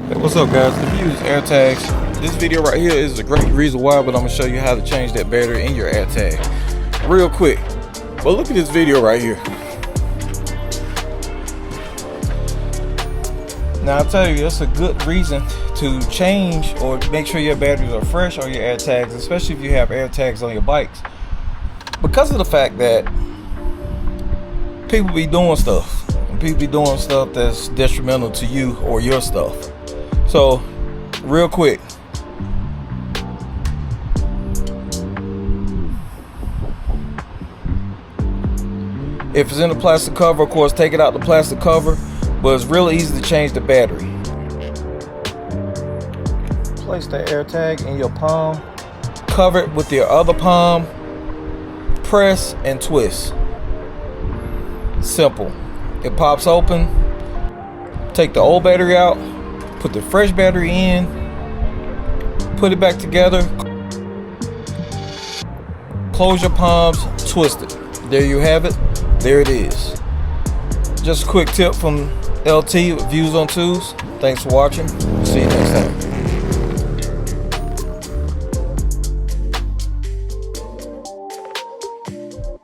Hey, what's up guys? If you use AirTags, this video right here is a great reason why, but I'm gonna show you how to change that battery in your AirTag real quick. But look at this video right here. Now I'll tell you, that's a good reason to change or make sure your batteries are fresh on your AirTags, especially if you have AirTags on your bikes, because of the fact that people be doing stuff. People be doing stuff that's detrimental to you or your stuff. So, real quick, if it's in a plastic cover, of course, take it out the plastic cover, but it's real easy to change the battery. Place the AirTag in your palm, cover it with your other palm, press and twist. Simple. It pops open. Take the old battery out, put the fresh battery in, put it back together, close your palms, twist it. There you have it. There it is. Just a quick tip from LT with Views on Twos. Thanks for watching. See you next time.